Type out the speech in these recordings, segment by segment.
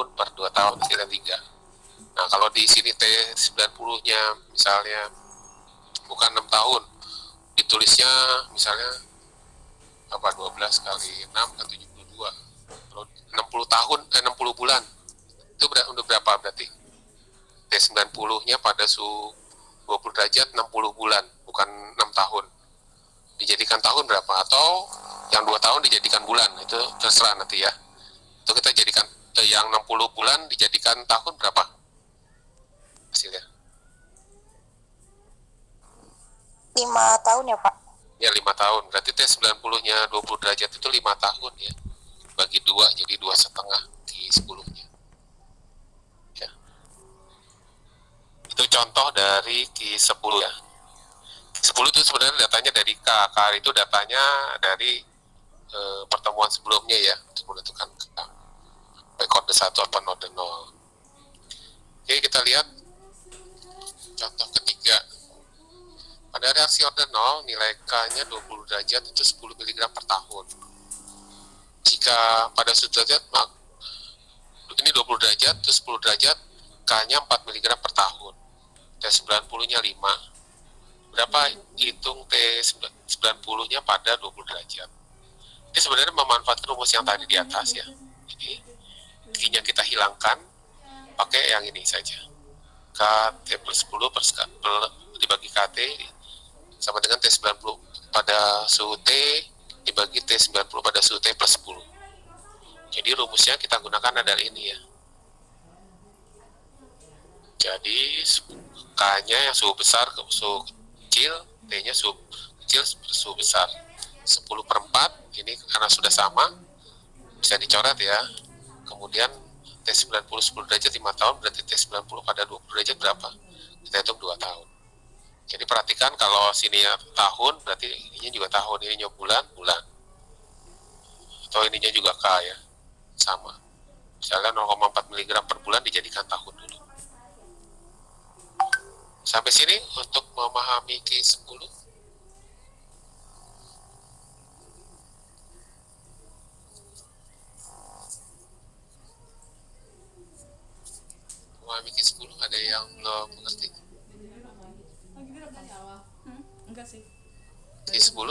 tahun per 2 tahun hasilnya 3. Nah kalau di sini T90-nya misalnya bukan 6 tahun, ditulisnya misalnya 12 kali 6 kan 72. Kalau 60 tahun, 60 bulan, itu udah berapa berarti? T90-nya pada suhu 20 derajat 60 bulan, bukan 6 tahun. Dijadikan tahun berapa? Atau yang 2 tahun dijadikan bulan, itu terserah nanti ya. Itu kita jadikan yang 60 bulan dijadikan tahun berapa hasilnya? 5 tahun ya Pak? Ya 5 tahun, berarti T90-nya 20 derajat itu 5 tahun ya. Bagi 2, jadi 2,5 Q10-nya. Ya. Itu contoh dari Q10 ya. Q10 itu sebenarnya datanya dari K. K itu datanya dari pertemuan sebelumnya ya, untuk menentukan baik node 1 atau node 0. Oke, kita lihat contoh ketiga. Pada reaksi order 0, nilai K-nya 20 derajat itu 10 mg per tahun. Jika pada suhu derajat, ini 20 derajat, itu 10 derajat, K-nya 4 mg per tahun. T90-nya 5. Berapa hitung T90-nya pada 20 derajat? Ini sebenarnya memanfaatkan rumus yang tadi di atas ya. Jadi, Q-nya kita hilangkan, pakai yang ini saja. KT plus 10 dibagi KT sama dengan T90 pada suhu T dibagi T90 pada suhu T plus 10. Jadi rumusnya kita gunakan adalah ini ya. Jadi K-nya yang suhu besar ke suhu kecil, T-nya suhu kecil suhu besar. 10 per 4, ini karena sudah sama, bisa dicoret ya. Kemudian T90 10 derajat 5 tahun, berarti T90 pada 20 derajat berapa? Kita hitung 2 tahun. Jadi perhatikan kalau sininya tahun, berarti ininya juga tahun, ininya bulan. Atau ininya juga K ya, sama. Misalnya 0,4 mg per bulan dijadikan tahun dulu. Sampai sini untuk memahami Q10. Memahami Q10 ada yang belum mengerti? Enggak sih. Q10?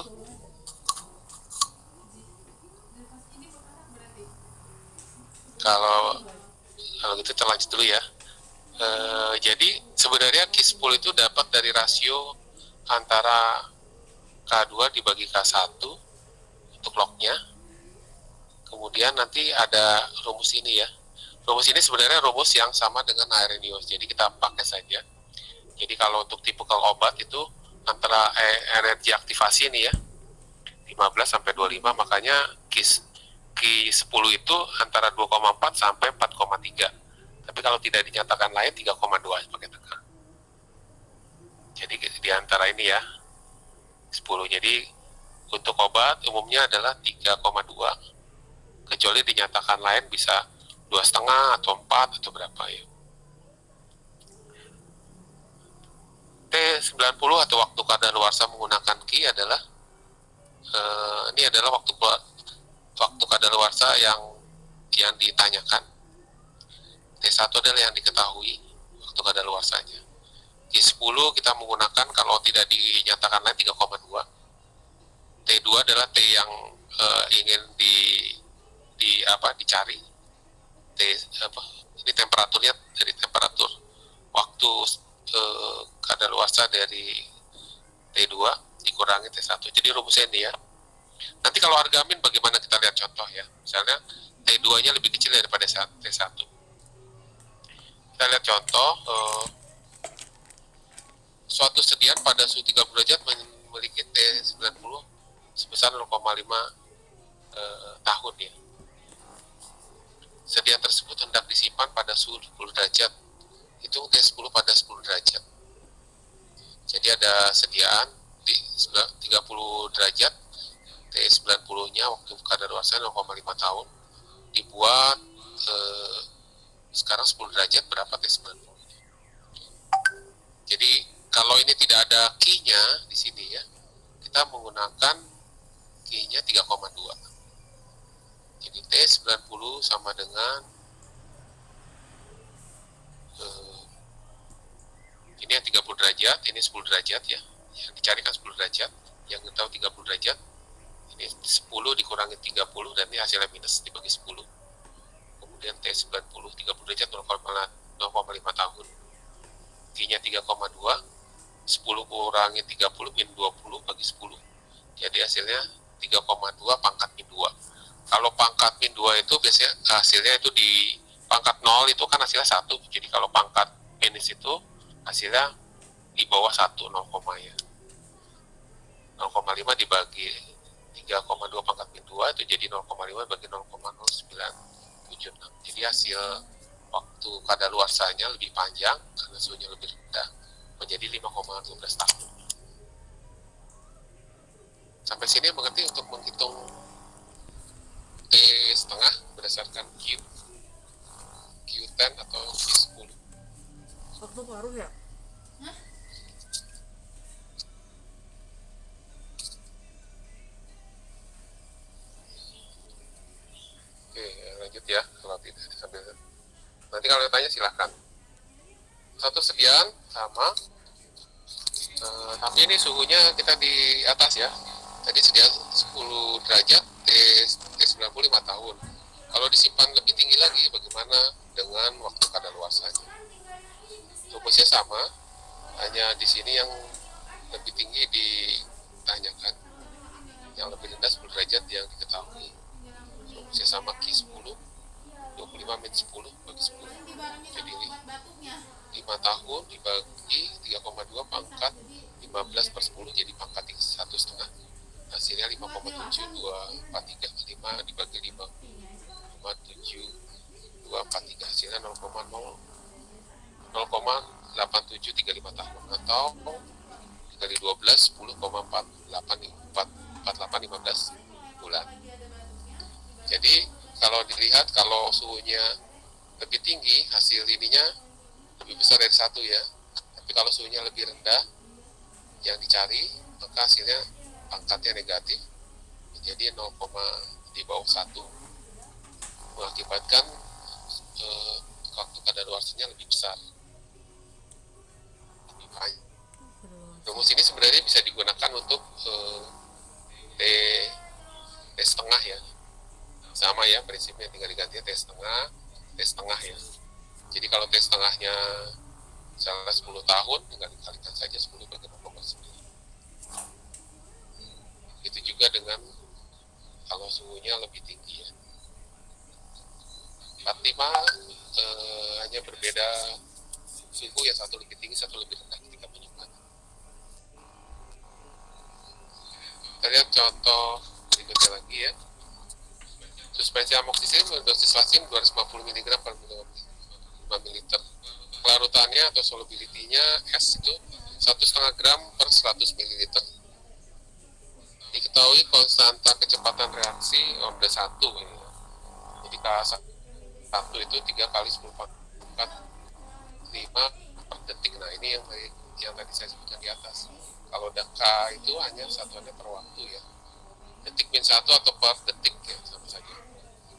Kalau gitu kita lanjut dulu ya. Jadi sebenarnya Q10 itu dapat dari rasio antara K2 dibagi K1 untuk lognya. Kemudian nanti ada rumus ini ya. Rumus ini sebenarnya rumus yang sama dengan Arrhenius, jadi kita pakai saja. Jadi kalau untuk tipikal obat itu antara energi aktivasi ini ya 15 sampai 25, makanya Q10 itu antara 2,4 sampai 4,3. Tapi kalau tidak dinyatakan lain 3,2 pakai tekan. Jadi di antara ini ya 10. Jadi untuk obat umumnya adalah 3,2. Kecuali dinyatakan lain bisa 2,5 atau 4 atau berapa ya. T90 atau waktu kadaluarsa menggunakan Q adalah ini adalah waktu kadaluarsa yang ditanyakan. T1 adalah yang diketahui waktu kadaluarsanya. Q10 kita menggunakan kalau tidak dinyatakan lain 3,2. T2 adalah T yang ingin dicari. Ini temperaturnya dari temperatur waktu kadaluarsa dari T2 dikurangi T1. Jadi rumusnya ini ya. Nanti kalau argamin bagaimana kita lihat contoh ya. Misalnya T2-nya lebih kecil daripada T1. Kita lihat contoh suatu sedian pada suhu 30 derajat memiliki T90 sebesar 0,5 tahun ya. Sedian tersebut hendak disimpan pada suhu 20 derajat. Hitung T10 pada 10 derajat. Jadi ada sediaan di 30 derajat, T90-nya waktu kadaluarsa 0,5 tahun. Dibuat sekarang 10 derajat berapa T90-nya. Jadi kalau ini tidak ada Q-nya di sini ya, kita menggunakan Q-nya 3,2. Jadi T90 sama dengan Ini yang 30 derajat, ini 10 derajat ya. Yang dicarikan 10 derajat, yang kita tahu 30 derajat. Ini 10 dikurangi 30 dan ini hasilnya minus dibagi 10. Kemudian T90 30 derajat 0,5 tahun. Q-nya 3,2, 10 kurangi 30 min 20 bagi 10. Jadi hasilnya 3,2 pangkat min 2. Kalau pangkat min 2 itu biasanya hasilnya itu di pangkat 0 itu kan hasilnya 1. Jadi kalau pangkat minus itu hasilnya di bawah 1, 0, ya. 0,5 dibagi 3,2 pangkat min 2 itu jadi 0,5 bagi 0,0976. Jadi hasil waktu kadaluarsanya lebih panjang karena suhunya lebih rendah, menjadi 5,12 tahun. Sampai sini mengerti untuk menghitung T setengah berdasarkan Q10 atau Q10. Waktu paruh ya? Oke, lanjut ya. Kalau tidak sambil nanti kalau ditanya silahkan. Satu sekian sama. Tapi ini suhunya kita di atas ya. Tadi sediaan 10 derajat, T90 5 tahun. Kalau disimpan lebih tinggi lagi, bagaimana dengan waktu kadaluarsanya? Rumusnya sama, hanya di sini yang lebih tinggi ditanyakan, yang lebih rendah 10 derajat yang diketahui. Rumusnya sama Q10, 25 min 10 bagi 10. Jadi 5 tahun dibagi 3,2 pangkat 15 per 10 jadi pangkat 1,5. Hasilnya 5,7243. 5 dibagi 5, 5,7243. Hasilnya 0,8735 tahun atau dikali 12 10,4815 bulan. Jadi kalau dilihat kalau suhunya lebih tinggi hasil ininya lebih besar dari 1 ya. Tapi kalau suhunya lebih rendah yang dicari maka hasilnya pangkatnya negatif, jadi 0, di bawah 1, mengakibatkan waktu kadaluarsanya lebih besar. Rumus ini sebenarnya bisa digunakan untuk T setengah ya, sama ya prinsipnya, tinggal diganti T setengah ya. Jadi kalau T setengahnya misalnya 10 tahun, tinggal dikalikan saja 10 bagi 0,9. Itu juga dengan kalau suhunya lebih tinggi ya. 45 hanya berbeda suhu, yang satu lebih tinggi, satu lebih rendah ketika menyimpan. Kita lihat contoh berikutnya lagi ya. Suspensi amoksisilin dosis lazim 250 mg per 5 ml. Kelarutannya atau solubility-nya S itu 1,5 gram per 100 ml. Diketahui konstanta kecepatan reaksi orde 1 ini. Jadi K1 itu 3 kali 10 pangkat 5 per detik. Nah ini yang tadi saya sebutkan di atas. Kalau K itu hanya satuannya per waktu ya. Detik min 1 atau per detik ya, sama saja.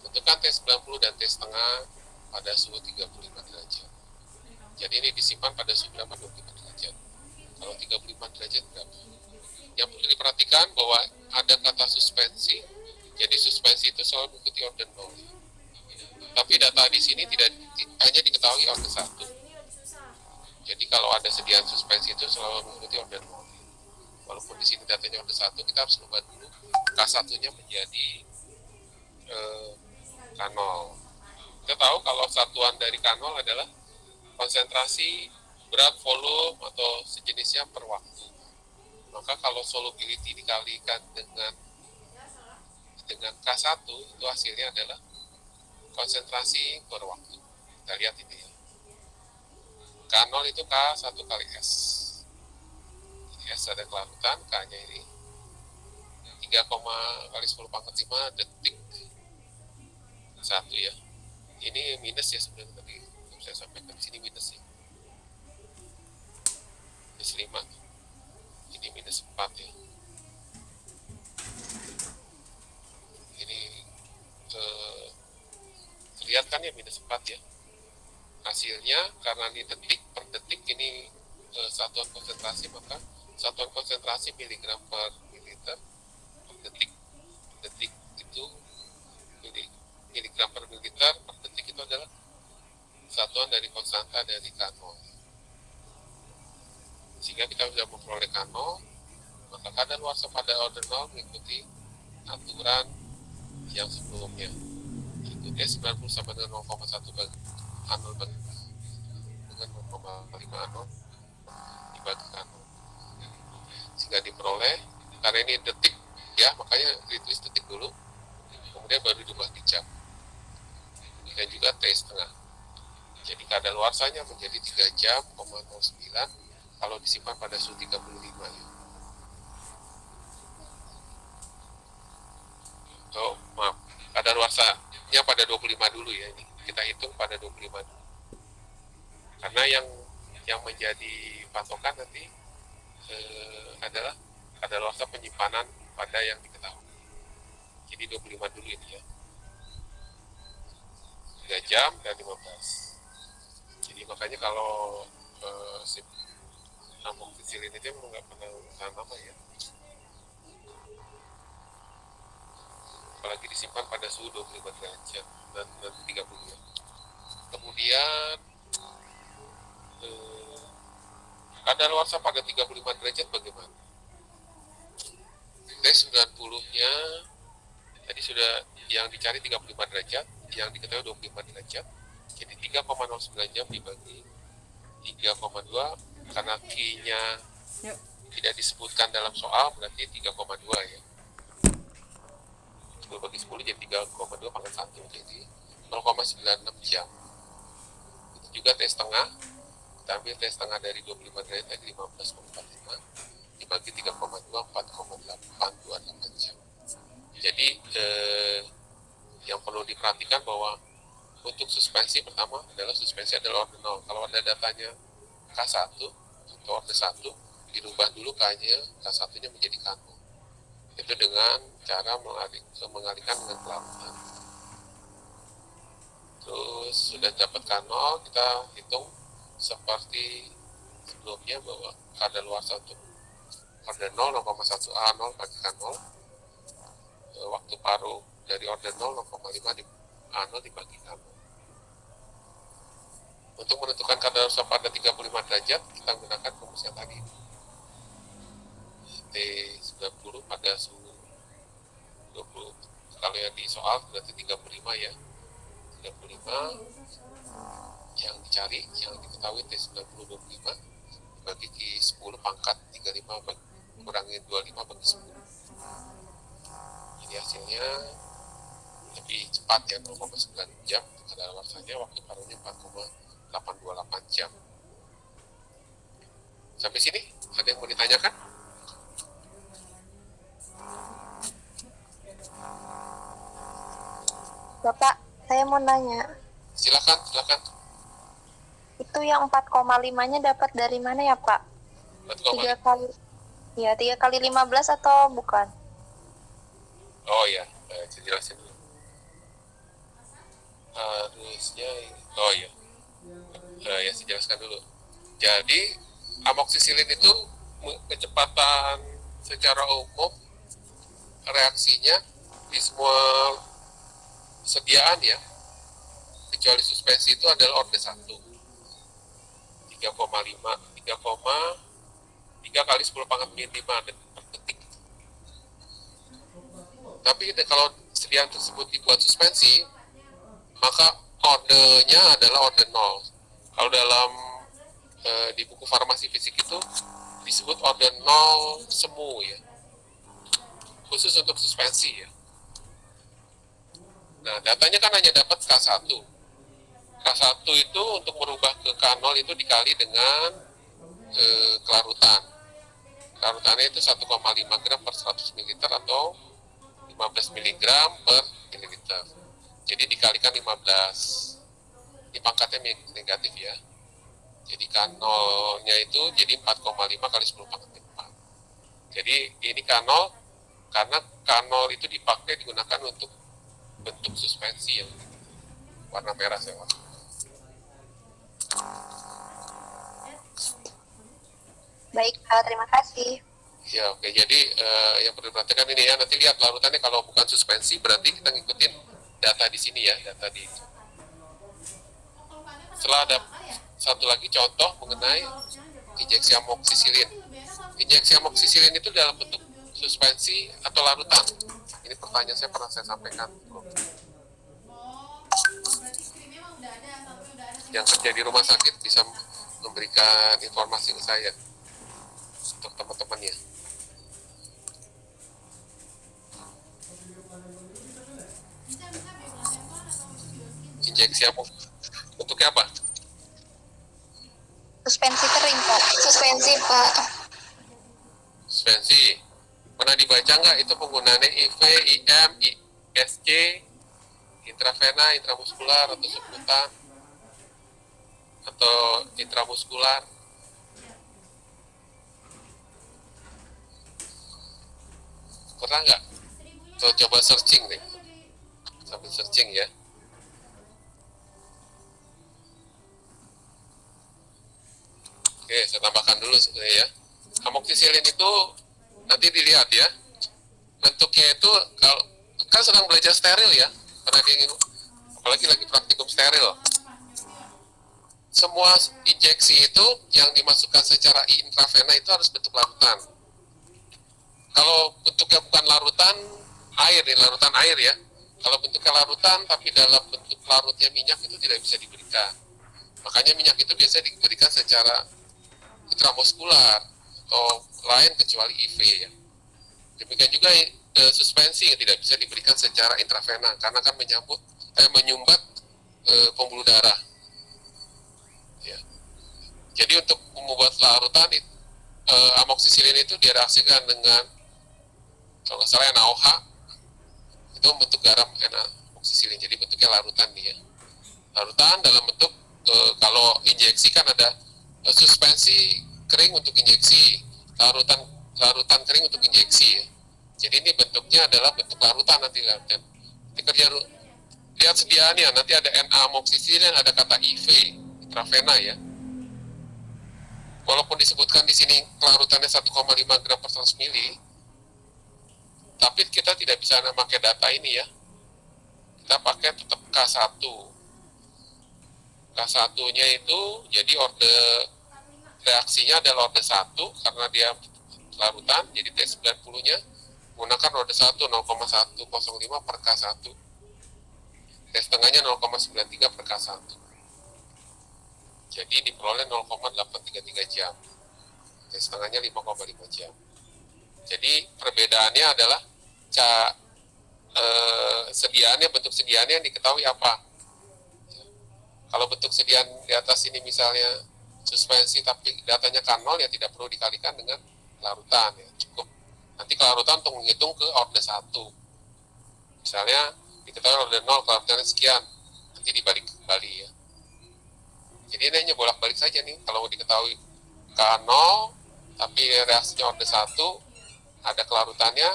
Tentukan T90 dan T setengah pada suhu 35 derajat. Jadi ini disimpan pada suhu 25 derajat. Kalau 35 derajat berapa? Yang perlu diperhatikan bahwa ada kata suspensi. Jadi suspensi itu selalu mengikuti orde 0. Tapi data di sini tidak hanya diketahui orde 1. Jadi kalau ada sediaan suspensi itu selalu mengikuti orde 0. Walaupun di sini datanya orde 1, kita harus ubah dulu K1-nya menjadi K0. Kita tahu kalau satuan dari K0 adalah konsentrasi, berat, volume, atau sejenisnya per waktu. Maka kalau solubility dikalikan dengan K1 itu hasilnya adalah konsentrasi per waktu. Kita lihat ini ya. K0 itu K1 kali S. S ada kelarutan, K-nya ini 3, kali 10 pangkat 5 detik 1 ya. Ini minus ya sebenarnya, tadi saya sampaikan di sini minus ya. Minus 5. Ini minus 4 ya. Ini lihat kan ya minus 4 ya. Hasilnya karena ini detik per detik, ini satuan konsentrasi, maka satuan konsentrasi miligram per mililiter per detik. Detik itu miligram per mililiter per detik itu adalah satuan dari konstanta dari K0. Sehingga kita bisa memperoleh K0, maka kadaluarsa pada order 0 mengikuti aturan yang sebelumnya. Itu T90 sama dengan 0,1 bagi A0 bagi dengan 0,5 A0 dibagi K0. Sehingga diperoleh, karena ini detik ya, makanya ditulis detik dulu, kemudian baru dibagi jam. Dan juga T setengah. Jadi kadaluarsanya menjadi 3 jam, 09 kalau disimpan pada suhu 35 ya. Oh, maaf, kadaluarsanya pada 25 dulu ya, ini kita hitung pada 25 dulu. Karena yang menjadi patokan nanti adalah kadaluarsa penyimpanan pada yang diketahui. Jadi 25 dulu ini ya. 3 jam dan 15. Jadi makanya kalau amoxicillin itu memang nggak pernah tahan lama ya. Apalagi disimpan pada suhu 25 derajat dan 30 ya. Kemudian kadaluarsa pada 35 derajat bagaimana? T90-nya tadi sudah yang dicari 35 derajat, yang diketahui 25 derajat. Jadi 3,09 jam dibagi 3,2 karena Q-nya Yuk. tidak disebutkan dalam soal, berarti 3,2 ya. 10 bagi 10 jadi 3,2 pangkat 1, jadi 0,96 jam. Itu juga T setengah, kita ambil T setengah dari 25 derajat tadi 15,45 dibagi 3,2, 4,828 jam. Jadi yang perlu diperhatikan bahwa untuk suspensi pertama adalah suspensi adalah order 0. Kalau ada datanya K1 atau order 1, dirubah dulu K-nya, K1-nya menjadi K0. Itu dengan cara mengalihkan dengan pelarutan. Terus sudah dapat K0, kita hitung seperti sebelumnya bahwa kadaluarsa untuk order 0 0,1 A0 bagi K0, waktu paruh dari order 0 0,5 A0 dibagi K0. Untuk menentukan kadaluarsa pada 35 derajat, kita gunakan rumus yang tadi. T90 pada suhu 20. Kalau yang di soal berarti 35 ya. 35 yang dicari, yang diketahui T90 25 bagi Q10 pangkat 35 kurangi 25 bagi 10. Jadi hasilnya lebih cepat ya, 0,9 jam kadaluarsanya, waktu paruhnya 4,828 jam. Sampai sini ada yang mau ditanyakan? Bapak, saya mau nanya, Silakan. itu yang 4,5-nya dapat dari mana ya Pak? 4,5. 3 kali, ya 3 kali 15 atau bukan? Oh ya, saya jelasin dulu. Harusnya, oh ya, ya saya jelaskan dulu. Jadi amoxicillin itu kecepatan secara umum reaksinya di semua sediaan ya, kecuali suspensi itu adalah order 1. 3,5 kali 10 pangkat min 5 per detik. Tapi kalau sediaan tersebut dibuat suspensi, maka ordenya adalah order 0. Kalau dalam di buku farmasi fisik itu disebut order 0 semu ya, khusus untuk suspensi ya. Nah, datanya kan hanya dapat K1. K1 itu untuk merubah ke K0 itu dikali dengan kelarutan. Kelarutannya itu 1,5 gram per 100 ml atau 15 mg per mililiter. Jadi dikalikan 15. Ini pangkatnya negatif ya. Jadi K0-nya itu jadi 4,5 kali 10 pangkat 4. Jadi ini K0 karena K0 itu digunakan untuk bentuk suspensi yang warna merah saya warna. Baik, Kak, terima kasih. Ya, oke. Jadi yang perlu diperhatikan ini ya, nanti lihat larutannya kalau bukan suspensi berarti kita ngikutin data di sini ya, data di. Setelah ada satu lagi contoh mengenai injeksi amoksisilin. Injeksi amoksisilin itu dalam bentuk suspensi atau larutan? Ini pertanyaan saya pernah saya sampaikan. Yang kerja di rumah sakit bisa memberikan informasi ke saya untuk teman-temannya. Injeksi bentuknya apa? Suspensi kering, Pak. Suspensi, Pak. Suspensi. Pernah dibaca nggak itu penggunaannya IV, IM, ISC, intravena, intramuskular, atau subkutan, atau intramuskular? Pernah nggak? Coba searching deh. Sambil searching ya. Oke, saya tambahkan dulu sebenarnya ya. Amoksisilin itu nanti dilihat ya. Bentuknya itu kalau kan sedang belajar steril ya. Karena apalagi lagi praktikum steril. Semua injeksi itu yang dimasukkan secara intravena itu harus bentuk larutan. Kalau bentuknya bukan larutan air, larutan air ya. Kalau bentuknya larutan tapi dalam bentuk larutnya minyak itu tidak bisa diberikan. Makanya minyak itu biasanya diberikan secara intramuskular atau lain kecuali IV ya. Demikian juga suspensi yang tidak bisa diberikan secara intravena karena kan menyumbat pembuluh darah. Ya. Jadi untuk membuat larutan amoksisilin itu direaksikan dengan kalau nggak salah NaOH itu bentuk garam amoksisilin. Jadi bentuknya larutan nih ya. Larutan dalam bentuk kalau injeksi kan ada suspensi kering untuk injeksi, larutan kering untuk injeksi ya. Jadi ini bentuknya adalah bentuk larutan nanti dan kerja lihat sediaannya nanti ada N-amoksisilin, ada kata IV intravena ya. Walaupun disebutkan di sini larutannya 1,5 gram per 100 mili, tapi kita tidak bisa memakai data ini ya. Kita pakai tetap K1. K1-nya itu jadi reaksinya adalah orde 1 karena dia larutan, jadi T90-nya menggunakan orde 1 0,105 per K1. T setengahnya 0,93 per K1. Jadi diperoleh 0,833 jam. T setengahnya 5,5 jam. Jadi perbedaannya adalah bentuk sediaannya yang diketahui apa. Kalau bentuk sediaan di atas ini misalnya suspensi tapi datanya K0 ya tidak perlu dikalikan dengan larutan ya, cukup nanti kelarutan untuk menghitung ke orde 1. Misalnya diketahui orde 0 kelarutannya sekian, nanti dibalik kembali ya. Jadi ini hanya bolak-balik saja nih, kalau diketahui K0 tapi reaksinya orde 1 ada kelarutannya,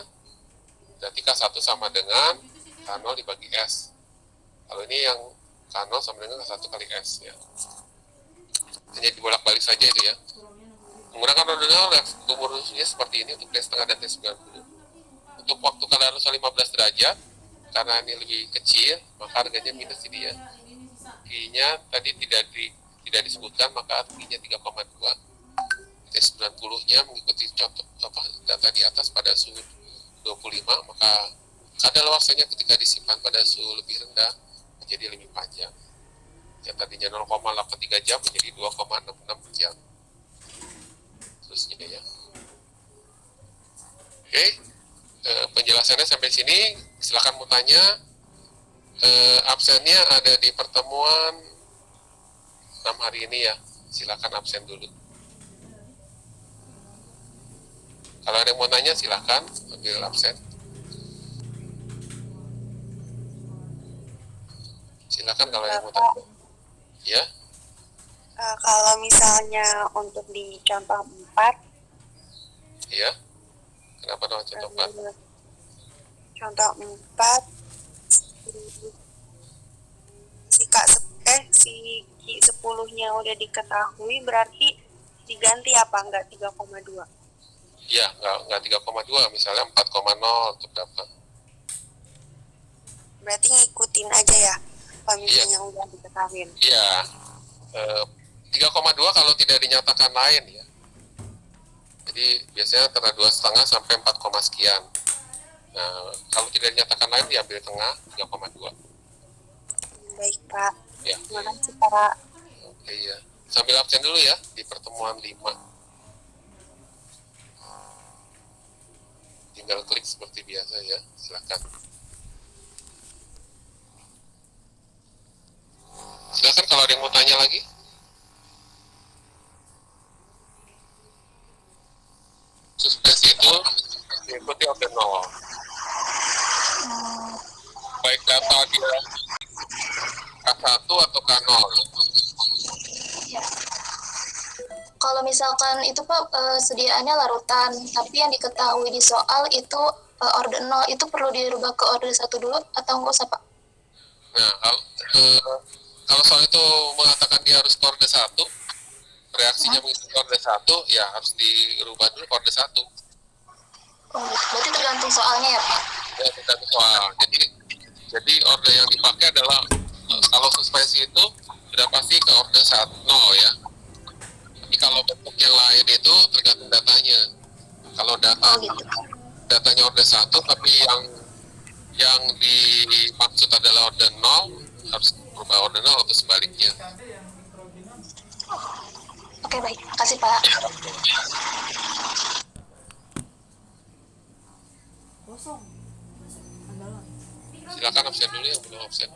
berarti K1 sama dengan K0 dibagi S. Kalau ini yang K0 sama dengan K1 kali S ya. Hanya dibolak-balik saja itu ya. Menggunakan orde 0 rumusnya seperti ini untuk T setengah dan T90. Untuk waktu kadaluarsa 15 derajat, karena ini lebih kecil, maka harganya minus ini ya. I-nya tadi tidak disebutkan, maka I-nya 3,2. T90-nya mengikuti contoh data di atas pada suhu 25, maka kadaluarsanya ketika disimpan pada suhu lebih rendah menjadi lebih panjang. Yang tadinya 0,83 jam menjadi 2,66 jam. Terusnya ya. Oke, penjelasannya sampai sini. Silakan mau tanya. Absennya ada di pertemuan 6 hari ini ya. Silakan absen dulu. Kalau ada yang mau tanya silakan ambil absen. Silakan kalau ada yang mau tanya. Ya. Kalau misalnya untuk di contoh 4, Iya. Kenapa dong contoh 4? Contoh 4 si Ki 10-nya udah diketahui, berarti diganti apa? Enggak 3,2? Iya, nggak 3,2, misalnya 4,0 untuk dapat. Berarti ngikutin aja ya, kalau misalnya udah diketahuin. Iya, 3,2 kalau tidak dinyatakan lain ya. Jadi biasanya antara 2,5 sampai 4, sekian. Nah, kalau tidak dinyatakan lain diambil tengah 3,2. Baik Pak, Ya. terima kasih Pak. Oke ya. Sambil absen dulu ya di pertemuan 5. Tinggal klik seperti biasa ya. Silakan. Silakan kalau ada yang mau tanya lagi. Suspensi itu diikuti order 0. Baik data dia K1 atau K0. Kalau misalkan itu Pak sediaannya larutan, tapi yang diketahui di soal itu order 0 itu perlu dirubah ke order 1 dulu atau nggak usah Pak? Nah, kalau soal itu mengatakan dia harus ke order 1, reaksinya mengikuti order 1, ya harus dirubah dulu ke order 1. Oh, berarti tergantung soalnya ya Pak? Ya, tergantung soal. Jadi order yang dipakai adalah kalau suspensi itu sudah pasti ke order 1 ya. Tapi kalau bentuk yang lain itu tergantung datanya. Kalau datanya order 1 tapi yang dimaksud adalah order 0, harus berubah order 0 atau sebaliknya. Oke baik, makasih Pak. Kosong. Andalan. Silakan absen dulu yang belum absen.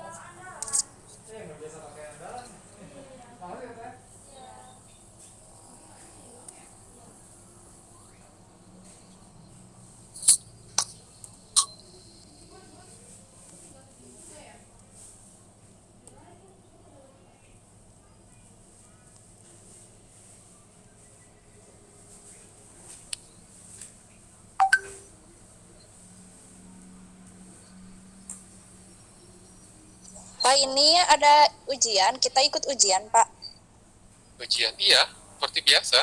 Pak, ini ada ujian, kita ikut ujian Pak. Ujian, iya, seperti biasa.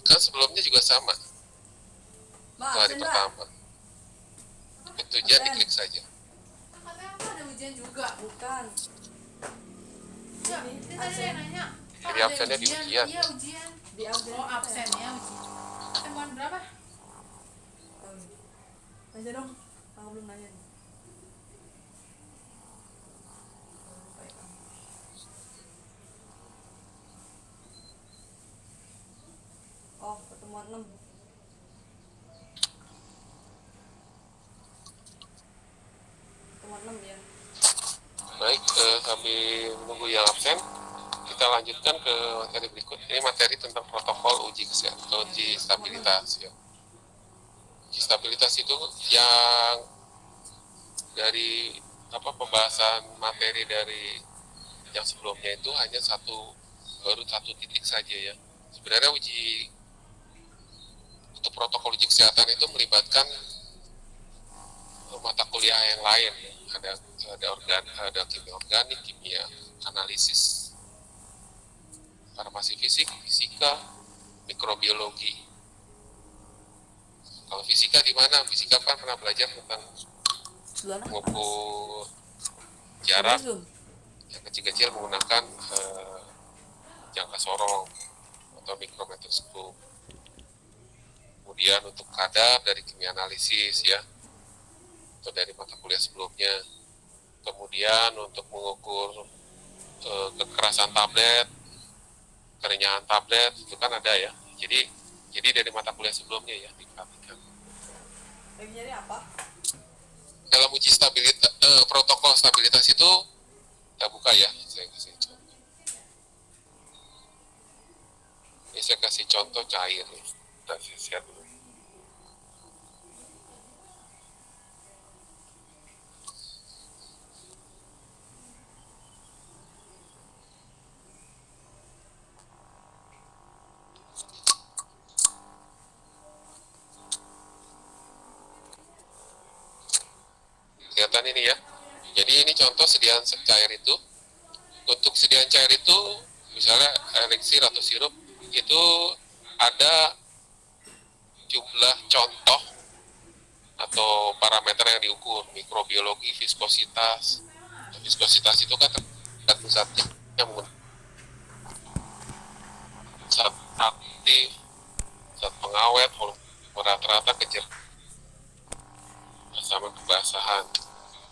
Kan sebelumnya juga sama. Hari pertama. Ikut ujian diklik saja. Katanya aku ada ujian juga, bukan? Ya, dia tadi ada nanya. Jadi absennya di ujian. Iya, ujian. Di absen. Oh, absennya ujian. Temuan berapa? Aja dong, aku belum nanya nih. Oh, pertemuan 6. Pertemuan 6 ya. Baik, sambil menunggu yang absen, kita lanjutkan ke materi berikut. Ini materi tentang protokol uji kesehatan, uji stabilitas ya. Uji stabilitas itu yang dari pembahasan materi dari yang sebelumnya itu hanya baru satu titik saja ya. Sebenarnya untuk protokol uji kesehatan itu melibatkan mata kuliah yang lain ya. Ada kimia organik, kimia analisis, farmasi fisik, fisika, mikrobiologi. Kalau fisika di mana? Fisika kan pernah belajar tentang mengukur jarak yang kecil-kecil menggunakan jangka sorong atau mikrometroskop. Kemudian untuk kadar dari kimia analisis ya, atau dari mata kuliah sebelumnya. Kemudian untuk mengukur kekerasan tablet, kerenyahan tablet itu kan ada ya. Jadi dari mata kuliah sebelumnya ya diperhatikan. Lagi nyari apa? Dalam uji stabilitas, protokol stabilitas itu kita buka ya. Saya kasih contoh. Ini saya kasih contoh cair nih. Kita share dulu. Kelihatan ini ya. Jadi ini contoh sediaan cair itu. Untuk sediaan cair itu misalnya eliksir atau sirup itu ada jumlah contoh atau parameter yang diukur, mikrobiologi, viskositas. Viskositas itu kan tergantung zatnya yang zat aktif, zat pengawet, rata-rata kejer sama kebasahan.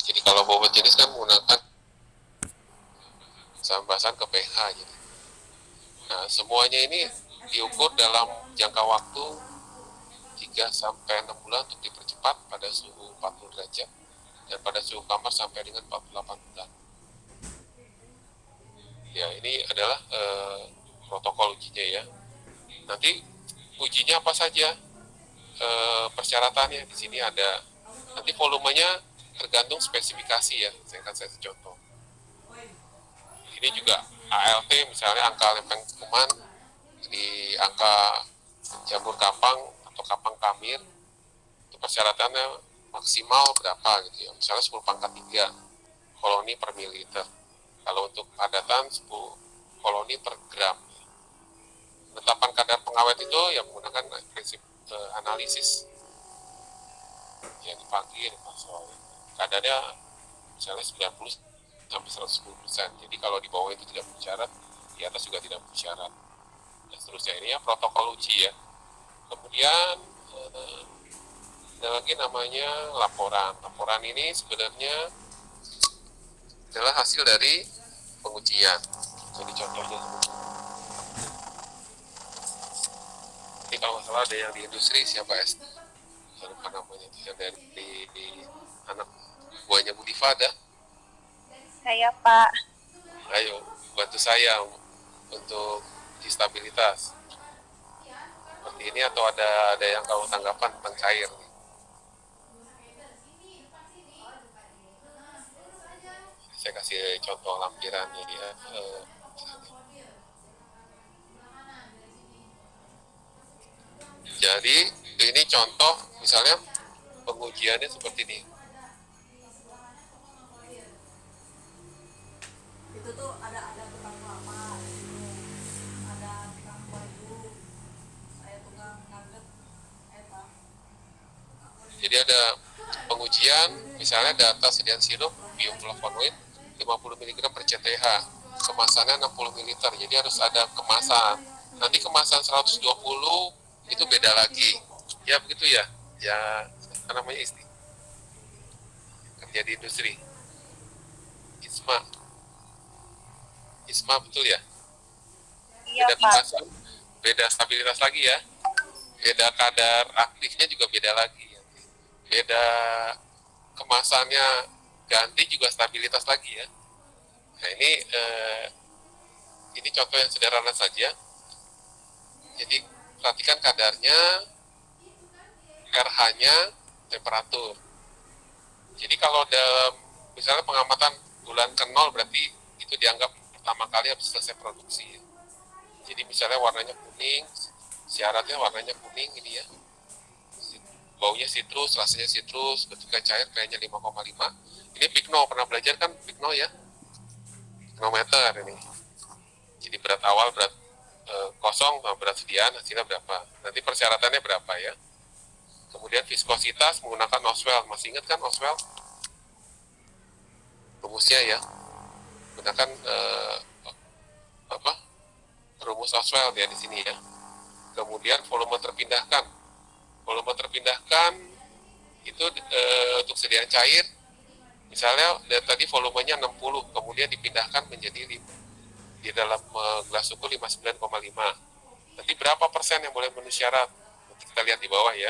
Jadi kalau bobot jenis kan menggunakan bahasan ke pH. Jadi, nah semuanya ini diukur dalam jangka waktu 3-6 bulan untuk dipercepat pada suhu 40 derajat dan pada suhu kamar sampai dengan 48 bulan. Ya, ini adalah protokol ujinya ya. Nanti ujinya apa saja? Persyaratannya di sini ada. Nanti volumenya tergantung spesifikasi ya. Saya contoh. Ini juga ALT misalnya angka lempeng kuman di angka jamur kapang atau kapang kamir itu persyaratannya maksimal berapa gitu ya, misalnya 10 pangkat 3 koloni per mililiter. Kalau untuk padatan 10 koloni per gram. Penetapan kadar pengawet itu yang menggunakan prinsip analisis yang dipanggil pasal kadarnya misalnya 90 sampai 110%. Jadi kalau di bawah itu tidak memenuhi syarat, di atas juga tidak memenuhi syarat. Dan seterusnya ini ya protokol uji ya. Kemudian ada lagi namanya laporan. Laporan ini sebenarnya adalah hasil dari pengujian. Jadi contohnya ini kalau nggak salah ada yang di industri siapa ya? Saya lupa namanya. Yang dari di anak buahnya Budi Fada. Saya Pak. Ayo bantu saya untuk uji stabilitas. Seperti ini atau ada yang kamu tanggapan tentang cair? Saya kasih contoh lampirannya dia. Jadi ini contoh misalnya pengujiannya seperti ini. Itu tuh ada tukang kelapa, ada tukang baju, saya tukang nugget, Pak. Jadi ada pengujian, misalnya data sediaan sirup bioflavonoid 50 mg per CTH, kemasannya 60 ml, jadi harus ada kemasan. Nanti kemasan 120 itu beda lagi, ya begitu ya, ya apa namanya kerja di industri, ISMA betul ya? Iya Beda Pak. kemasan, beda stabilitas lagi ya, beda kadar aktifnya juga beda lagi, beda kemasannya ganti juga stabilitas lagi ya. Nah ini contoh yang sederhana saja. Jadi perhatikan kadarnya, RH-nya, temperatur. Jadi kalau dalam misalnya pengamatan bulan ke-0 berarti itu dianggap pertama kali habis selesai produksi. Jadi misalnya warnanya kuning, syaratnya warnanya kuning ini ya. Baunya citrus, rasanya citrus, ketika cair kayaknya 5,5. Ini Pigno, pernah belajar kan Pigno ya? Pignometer ini. Jadi berat awal, berat kosong, berat sediaan, hasilnya berapa. Nanti persyaratannya berapa ya. Kemudian viskositas menggunakan Oswald. Masih ingat kan Oswald? Rumusnya ya. Gunakan rumus Oswald ya di sini ya. Kemudian volume terpindahkan. Volume terpindahkan itu untuk sediaan cair, misalnya dari tadi volumenya 60, kemudian dipindahkan menjadi di dalam gelas ukur 59,5. Nanti berapa persen yang boleh memenuhi syarat? Nanti kita lihat di bawah ya.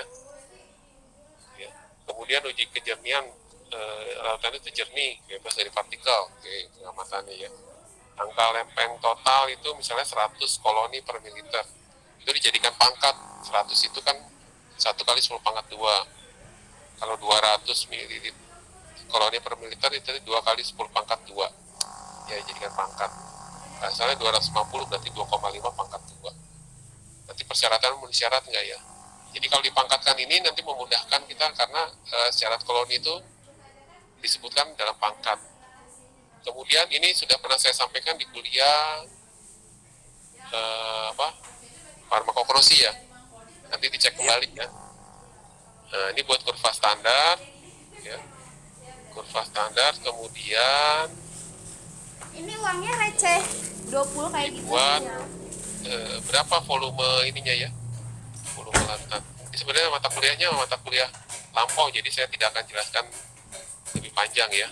Kemudian uji kejernihan, lautan itu jernih, bebas dari partikel. Oke, pengamatannya ya. Angka lempeng total itu misalnya 100 koloni per mililiter. Itu dijadikan pangkat. 100 itu kan 1 kali 10 pangkat 2. Kalau 200 ml koloni per mililiter itu 2 kali 10 pangkat 2. Ya, jadikan pangkat. Nah, misalnya 250 berarti 2,5 pangkat 2. Nanti persyaratan memenuhi syarat enggak ya? Jadi kalau dipangkatkan ini nanti memudahkan kita karena syarat koloni itu disebutkan dalam pangkat. Kemudian ini sudah pernah saya sampaikan di kuliah farmakognosi ya. Nanti dicek kembali ya. Nah, ini buat kurva standar ya. Kurva standar, kemudian Ini uangnya receh 20 kayak gitu dibuat ya. berapa volume ininya ya, volume lantan. Ini sebenarnya mata kuliahnya mata kuliah lampau, jadi saya tidak akan jelaskan lebih panjang ya.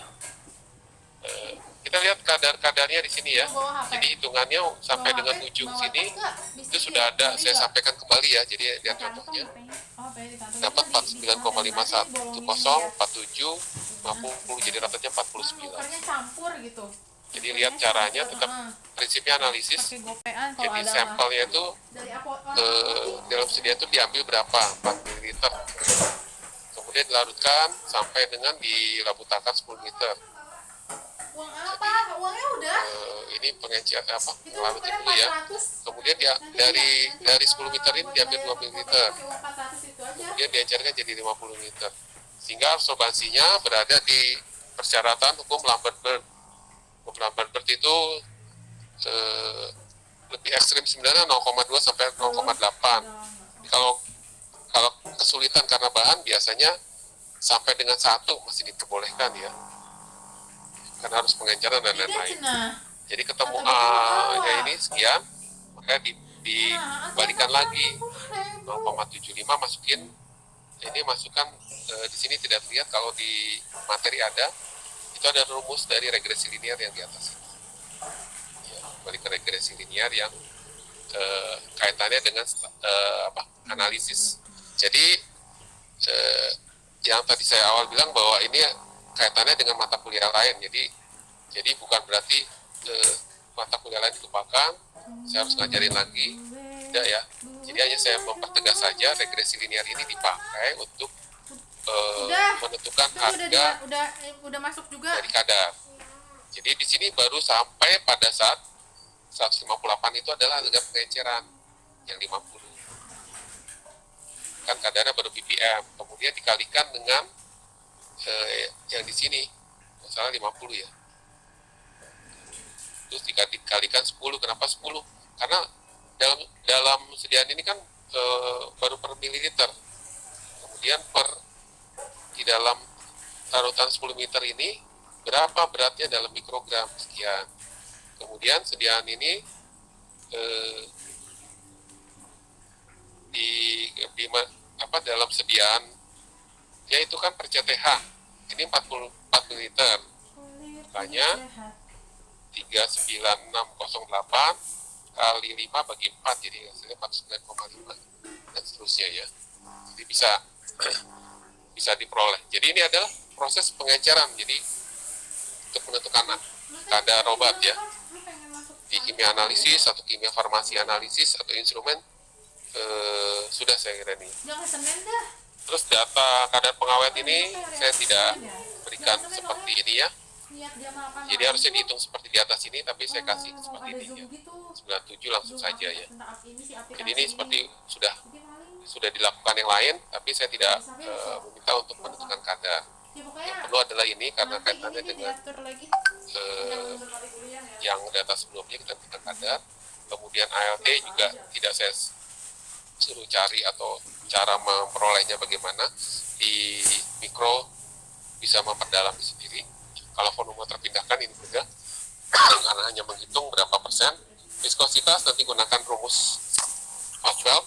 Kita lihat kadar-kadarnya di sini ya. Jadi hitungannya sampai dengan ujung sini itu sudah ada, saya sampaikan kembali ya. Jadi lihat contohnya dapat 49,51, 47, 50, jadi ratanya 49. Nukernya campur gitu. Jadi lihat caranya, tetap prinsipnya analisis. Pakai gopean kalau Jadi ada sampelnya itu dari dalam sedia itu diambil berapa? 4 ml. Kemudian dilarutkan sampai dengan dilabutakan 10 liter. uang apa? Uangnya udah. Ini pengencer apa? Itu Larutin nukernya dulu ya. 400. Kemudian dia dari 10 liter ini diambil 2 ml. Pakai uang 400 itu aja. Kemudian diencerkan jadi 50 liter. Sehingga absorbansinya berada di persyaratan hukum Lambert-Bird. Hukum Lambert-Bird itu lebih ekstrim sebenarnya 0,2 sampai 0,8. Kalau kesulitan karena bahan biasanya sampai dengan 1 masih diperbolehkan ya. Karena harus pengenceran dan lain-lain. Jadi ketemu A-nya ini sekian, maka dibalikan lagi 0,75 masukin. Ini masukkan di sini tidak terlihat, kalau di materi ada, itu ada rumus dari regresi linear yang di atas. Ya, balik ke regresi linear yang kaitannya dengan analisis. Jadi yang tadi saya awal bilang bahwa ini kaitannya dengan mata kuliah lain. Jadi bukan berarti mata kuliah lain dilupakan, saya harus ngajarin lagi, tidak ya. Jadi hanya saya mempertegas saja regresi linear ini dipakai untuk menentukan harga udah masuk juga. dari kadar. Jadi di sini baru sampai pada saat 158 itu adalah harga pengenceran yang 50. Kan kadarnya baru ppm, kemudian dikalikan dengan yang di sini, misalnya 50 ya. Terus dikalikan 10, kenapa 10? Karena dalam sediaan ini kan baru per mililiter. Kemudian di dalam tarutan 10 liter ini berapa beratnya dalam mikrogram sekian. Kemudian sediaan ini dalam sediaan ya itu kan per CTH ini 44 ml, makanya 39608 kali 5 bagi 4 jadi hasilnya 49,5 dan seterusnya ya. Jadi bisa diperoleh. Jadi ini adalah proses pengenceran, jadi untuk menentukan kadar obat ya di kimia analisis atau kimia farmasi analisis atau instrumen. Sudah saya kira nih. Terus data kadar pengawet ini saya tidak berikan seperti ini ya. Jadi harusnya dihitung seperti di atas ini, tapi saya kasih seperti ini ya. 97 langsung saja ya. Jadi ini seperti sudah dilakukan yang lain, tapi saya tidak meminta untuk menentukan kadar. Yang perlu adalah ini karena kaitannya dengan yang data sebelumnya kita tentukan kadar. Kemudian ALT juga tidak saya suruh cari atau cara memperolehnya bagaimana, di mikro bisa memperdalam sendiri. Kalau volume terpindahkan ini mudah karena hanya menghitung berapa persen. Viskositas nanti gunakan rumus Maxwell.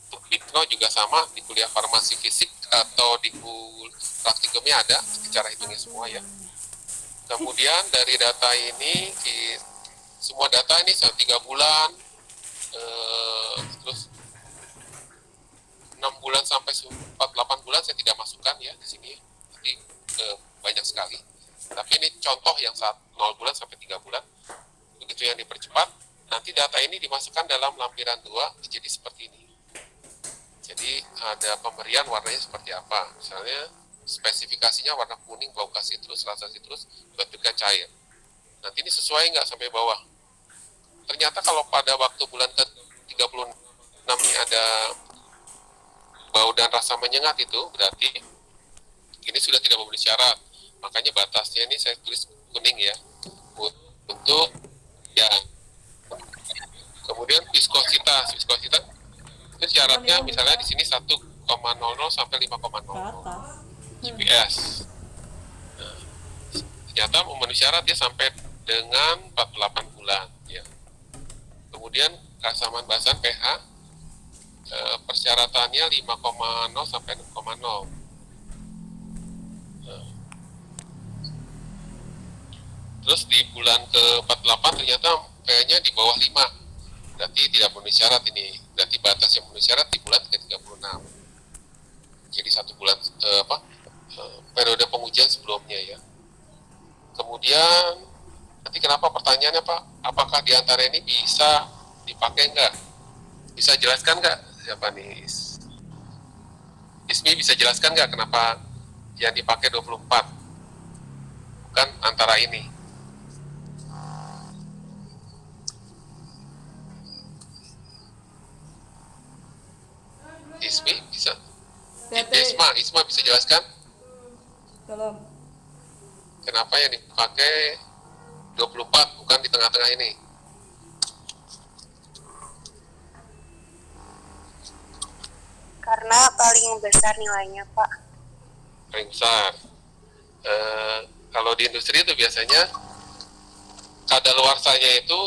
Untuk mikro juga sama, di kuliah farmasi fisik atau di praktikumnya ada cara hitungnya semua ya. Kemudian dari data ini semua data ini 3 bulan terus 6 bulan sampai 8 bulan saya tidak masukkan ya di sini. Jadi banyak sekali. Tapi ini contoh yang 0 bulan sampai 3 bulan. Begitu yang dipercepat, nanti data ini dimasukkan dalam lampiran 2 jadi seperti ini. Jadi ada pemberian warnanya seperti apa. Misalnya spesifikasinya warna kuning, bau sitrus, rasa sitrus, bentuknya cair. Nanti ini sesuai nggak sampai bawah. Ternyata kalau pada waktu bulan ke-36 ini ada bau dan rasa menyengat, itu berarti ini sudah tidak memenuhi syarat. Makanya batasnya ini saya tulis kuning ya. Untuk ya. Kemudian viskositas. syaratnya misalnya di sini 1,00 sampai 5,00 ke atas. GPS. Nah, ternyata memenuhi syarat dia sampai dengan 48 bulan ya. Kemudian keasaman basan pH persyaratannya 5,0 sampai 6,0. Nah, terus di bulan ke-48 ternyata pH-nya di bawah 5. Berarti tidak memenuhi syarat ini. Berarti batas yang memenuhi syarat di bulan ke-36. Jadi 1 bulan periode pengujian sebelumnya ya. Kemudian nanti kenapa pertanyaannya Pak, apakah di antara ini bisa dipakai enggak? Bisa jelaskan enggak? Siapa nih? Ismi bisa jelaskan enggak kenapa yang dipakai 24? Bukan antara ini. Ismi bisa? Isma bisa jelaskan? Belum. Kenapa yang dipakai 24 bukan di tengah-tengah ini? Karena paling besar nilainya, Pak. Paling besar. Kalau di industri itu biasanya kadaluarsanya itu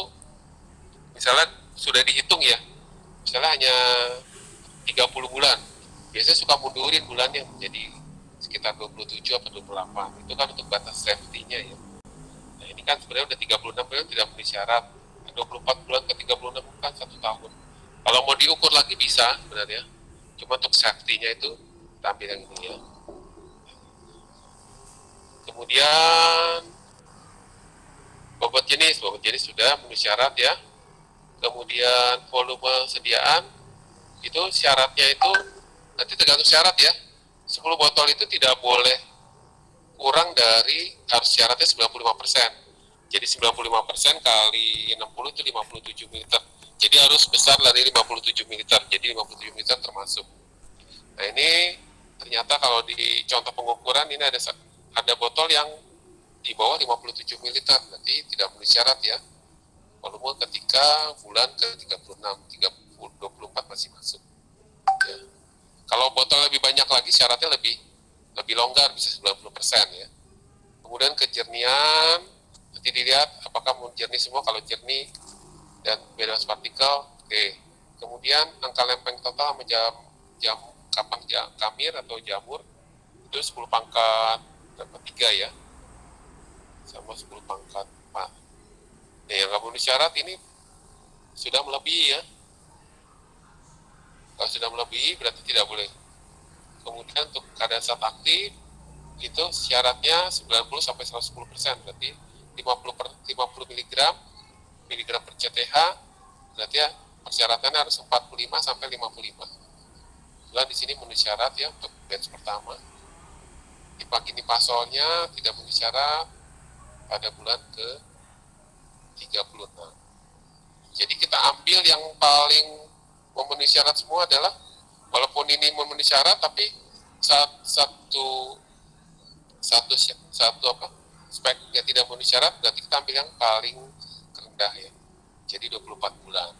misalnya sudah dihitung ya, misalnya hanya 30 bulan. Biasanya suka mundurin bulannya menjadi sekitar 27 atau 28. Itu kan untuk batas safety-nya ya. Nah ini kan sebenarnya udah 36 bulan tidak memenuhi syarat. 24 bulan ke 36 kan 1 tahun. Kalau mau diukur lagi bisa sebenarnya. Cuma untuk safety-nya itu kita ambil yang ini ya. Kemudian bobot jenis sudah memenuhi syarat ya. Kemudian volume sediaan itu syaratnya itu nanti tergantung syarat ya. 10 botol itu tidak boleh kurang dari, harus syaratnya 95%. Jadi 95% kali 60 itu 57 ml. Jadi harus besar dari 57 ml. Jadi 57 ml termasuk. Nah ini ternyata kalau di contoh pengukuran ini ada botol yang di bawah 57 ml. Berarti tidak memenuhi syarat ya. Volume ketika bulan ke-36, 24 masih masuk. Ya. Kalau botol lebih banyak lagi syaratnya lebih longgar, bisa 90% ya. Kemudian kejernihan, nanti dilihat apakah mau jernih semua. Kalau jernih dan bebas partikel, oke. Kemudian angka lempeng total sama kamir atau jamur itu 10 pangkat dapat 3 ya, sama 10 pangkat 4. Nah, yang nggak memenuhi syarat ini sudah melebihi ya. Kalau sudah melebihi berarti tidak boleh. Kemudian untuk keadaan zat aktif itu syaratnya 90 sampai 110%, berarti 50 mg per CTH, berarti ya persyaratannya harus 45 sampai 55. Kemudian di sini memenuhi syarat ya untuk batch pertama. Dipakinipasolnya tidak memenuhi syarat pada bulan ke-36. Jadi kita ambil yang paling memenuhi syarat semua adalah, walaupun ini memenuhi syarat tapi satu spek yang tidak memenuhi syarat, berarti kita ambil yang paling rendah ya. Jadi 24 bulan.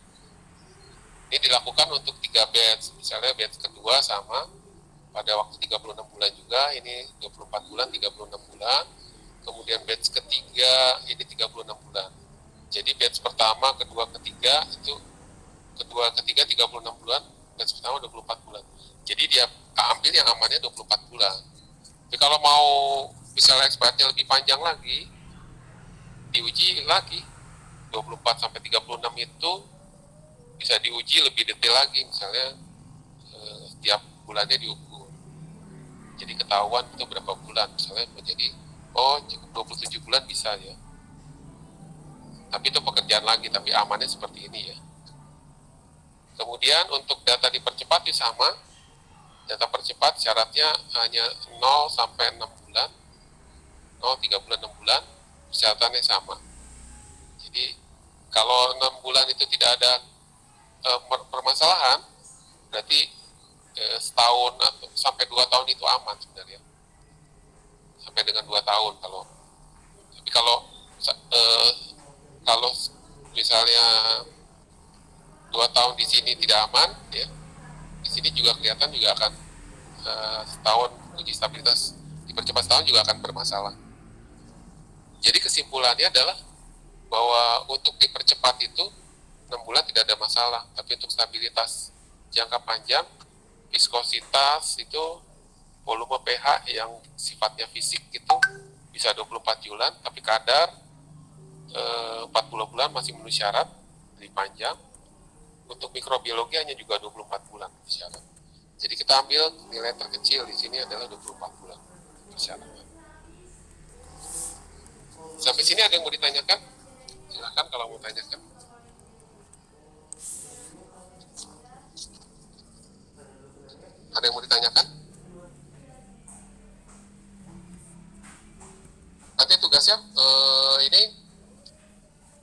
Ini dilakukan untuk 3 batch. Misalnya batch kedua sama pada waktu 36 bulan juga, ini 24 bulan, 36 bulan. Kemudian batch ketiga ini 36 bulan. Jadi batch pertama, kedua, ketiga itu kedua, ketiga 36 bulan, batch pertama 24 bulan. Jadi dia ambil yang amannya 24 bulan. Tapi kalau mau misalnya expirednya lebih panjang lagi, diuji lagi 24 sampai 36 itu bisa diuji lebih detail lagi, misalnya setiap bulannya diukur. Jadi ketahuan itu berapa bulan, misalnya menjadi cukup 27 bulan bisa ya. Tapi itu pekerjaan lagi, tapi amannya seperti ini ya. Kemudian untuk data dipercepat itu sama. Data percepat syaratnya hanya 0 sampai 6 bulan. 0, 3 bulan, 6 bulan, persyaratannya sama. Jadi kalau 6 bulan itu tidak ada permasalahan, berarti setahun atau sampai 2 tahun itu aman sebenarnya. Sampai dengan 2 tahun kalau. Tapi kalau misalnya 2 tahun di sini tidak aman ya, di sini juga kelihatan juga akan setahun uji stabilitas dipercepat setahun juga akan bermasalah. Jadi kesimpulannya adalah bahwa untuk dipercepat itu 6 bulan tidak ada masalah, tapi untuk stabilitas jangka panjang, viskositas itu volume pH yang sifatnya fisik itu bisa 24 bulan, tapi kadar 40 bulan masih memenuhi syarat, lebih panjang. Untuk mikrobiologi hanya juga 24 bulan syarat. Jadi kita ambil nilai terkecil di sini adalah 24 bulan syarat. Sampai sini ada yang mau ditanyakan? Silakan kalau mau tanyakan. Ada yang mau ditanyakan? Nanti tugasnya ini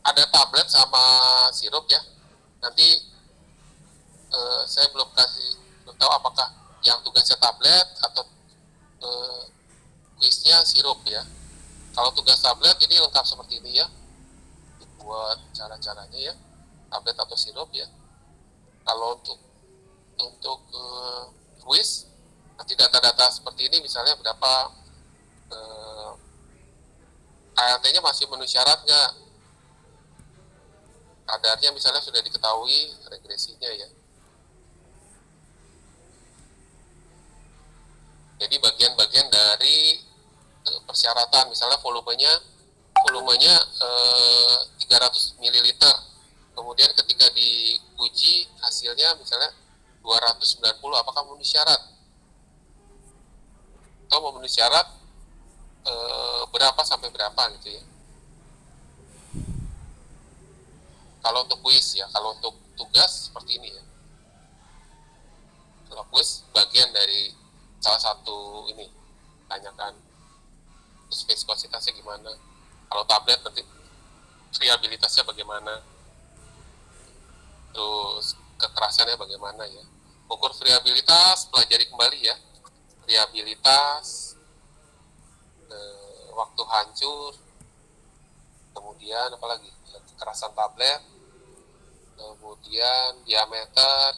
ada tablet sama sirup ya. Nanti saya belum tahu apakah yang tugasnya tablet atau kuisnya sirup ya. Kalau tugas tablet ini lengkap seperti ini ya, buat cara-caranya ya, tablet atau sirup ya. Kalau untuk kuis nanti data-data seperti ini, misalnya berapa ALT-nya masih memenuhi syarat nggak, kadarnya misalnya sudah diketahui regresinya ya. Jadi bagian-bagian dari persyaratan, misalnya volumenya 300 ml, kemudian ketika diuji hasilnya misalnya 290, apakah memenuhi syarat atau memenuhi syarat berapa sampai berapa gitu ya. Kalau untuk kuis ya, kalau untuk tugas seperti ini ya. Kalau kuis bagian dari salah satu ini, tanyakan terus viskositasnya gimana. Kalau tablet berarti variabilitasnya bagaimana, terus kekerasannya bagaimana ya. Ukur variabilitas, pelajari kembali ya, variabilitas, waktu hancur, kemudian apalagi kekerasan tablet, kemudian diameter.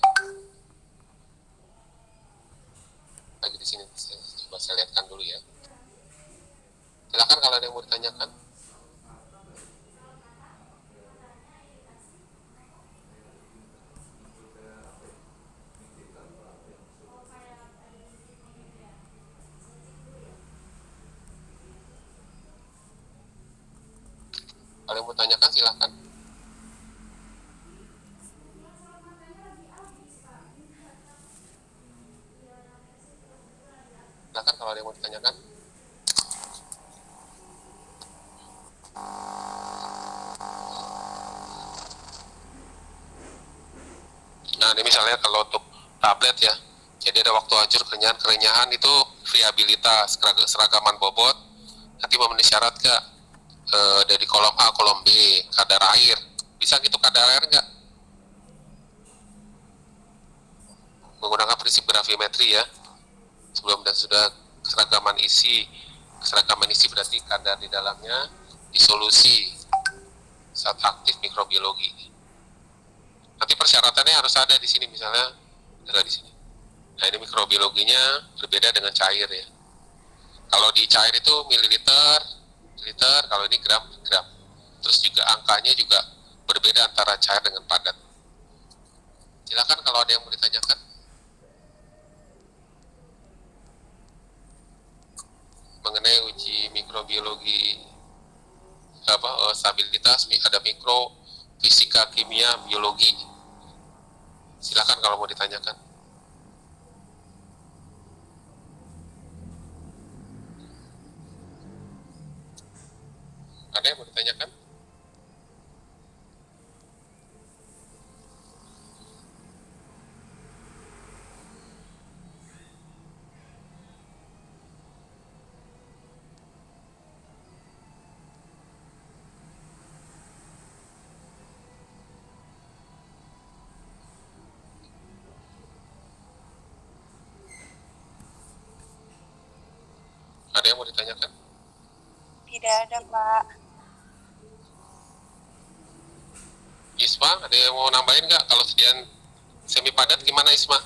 Lagi di sini coba saya lihatkan dulu ya. Silakan kalau ada yang mau ditanyakan. Kalau yang mau tanyakan silakan. Silakan kalau ada yang mau ditanyakan. Nah ini misalnya kalau untuk tablet ya, jadi ada waktu hancur, kerenyahan itu variabilitas, seragaman bobot, nanti memenuhi syarat nggak dari kolom A, kolom B, kadar air, bisa gitu kadar air nggak? Menggunakan prinsip gravimetri ya, sebelum dan sudah keseragaman isi berarti kadar di dalamnya disolusi saat aktif mikrobiologi. Nanti persyaratannya harus ada di sini, misalnya ada di sini. Nah ini mikrobiologinya berbeda dengan cair ya. Kalau di cair itu mililiter, kalau ini gram. Terus juga angkanya juga berbeda antara cair dengan padat. Silakan kalau ada yang mau ditanyakan. Mengenai uji mikrobiologi stabilitas, ada mikro, fisika, kimia, biologi. Silakan kalau mau ditanyakan. Ada yang mau ditanyakan? Ada yang mau ditanyakan? Tidak ada, Pak. Isma, ada yang mau nambahin nggak? Kalau sediaan semi padat gimana Isma?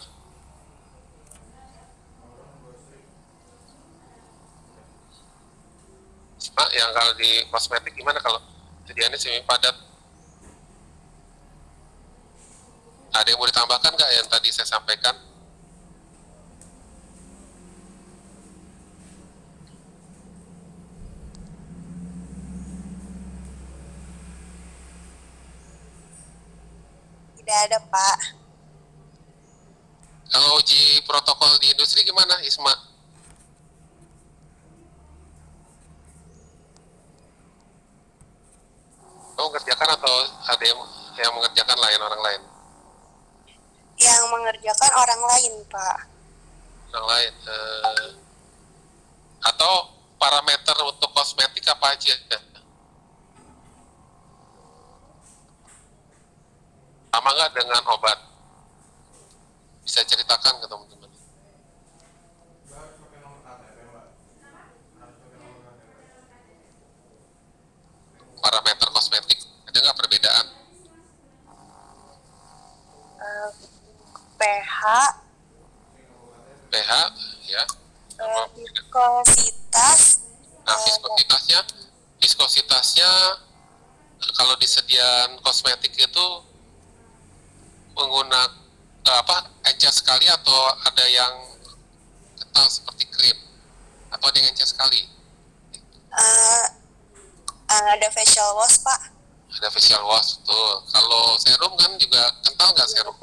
Mak, yang kalau di kosmetik gimana kalau sediaannya semi padat? Ada yang mau ditambahkan nggak yang tadi saya sampaikan? Tidak ada, Pak. Kalau uji protokol di industri gimana, Isma? Kamu mengerjakan atau ada yang mengerjakan lain orang lain? Yang mengerjakan orang lain, Pak. Orang lain. Atau parameter untuk kosmetik apa aja? Sama nggak dengan obat? Bisa ceritakan ke teman-teman. Parameter kosmetik, ada nggak perbedaan? pH, pH, ya. viskositas, Nah, viskositasnya kalau disediaan kosmetik itu menggunakan encer sekali atau ada yang kental seperti krim atau ada yang encer sekali? ada facial wash, Pak. Ada facial wash tuh. Kalau serum kan juga kental nggak serum?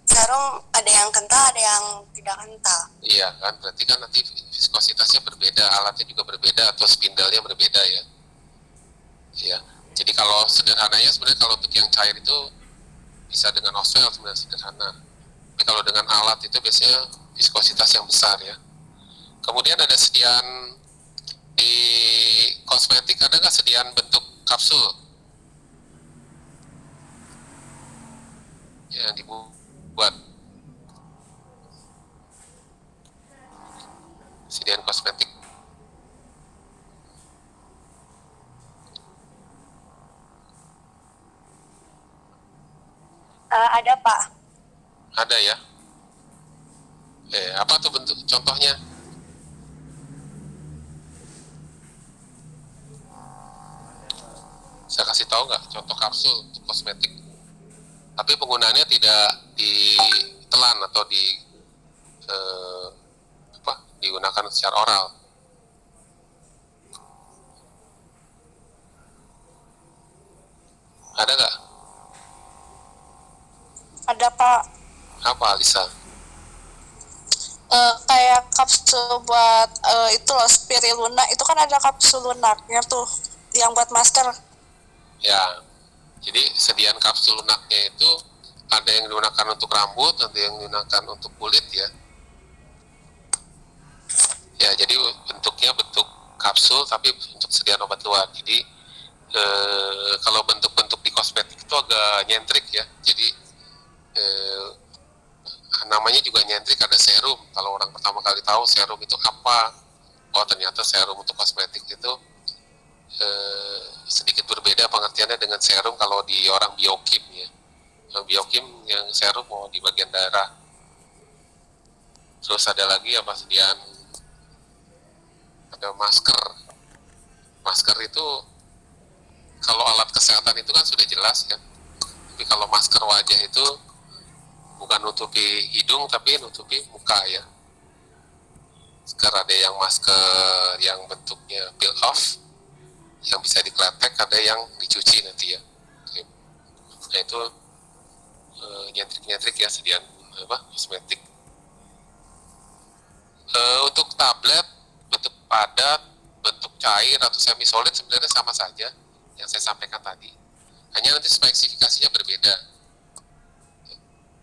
Serum ada yang kental, ada yang tidak kental. Iya kan, berarti kan nanti viskositasnya berbeda, alatnya juga berbeda atau spindalnya berbeda ya. Iya. Jadi kalau sederhananya sebenarnya kalau untuk yang cair itu bisa dengan oswell sebenarnya sederhana. Tapi kalau dengan alat itu biasanya viskositas yang besar ya. Kemudian ada sediaan di kosmetik, ada nggak sediaan bentuk kapsul yang dibuat? Sediaan kosmetik. Ada, Pak. Ada ya. Apa tuh bentuk contohnya? Saya kasih tahu nggak contoh kapsul untuk kosmetik? Tapi penggunaannya tidak ditelan atau digunakan secara oral. Ada nggak? Ada, Pak. Apa, Alisa? Kayak kapsul buat itu loh, Spiriluna itu kan ada kapsul lunaknya tuh yang buat masker. Ya, jadi sediaan kapsul lunaknya itu ada yang digunakan untuk rambut, ada yang digunakan untuk kulit ya. Ya, jadi bentuknya bentuk kapsul tapi untuk sediaan obat luar. Jadi kalau bentuk-bentuk di kosmetik itu agak nyentrik ya. Jadi namanya juga nyentrik, ada serum. Kalau orang pertama kali tahu serum itu apa, oh ternyata serum untuk kosmetik itu sedikit berbeda pengertiannya dengan serum kalau di orang biokim ya. Yang biokim yang serum mau di bagian darah. Terus ada lagi apa sediaan, ada masker. Masker itu kalau alat kesehatan itu kan sudah jelas ya. Tapi kalau masker wajah itu bukan nutupi hidung tapi nutupi muka ya. Sekarang ada yang masker yang bentuknya peel off, yang bisa dikletek, ada yang dicuci nanti ya. Nah itu nyentrik-nyentrik ya sediaan kosmetik. Untuk tablet bentuk padat, bentuk cair atau semi solid sebenarnya sama saja yang saya sampaikan tadi. Hanya nanti spesifikasinya berbeda.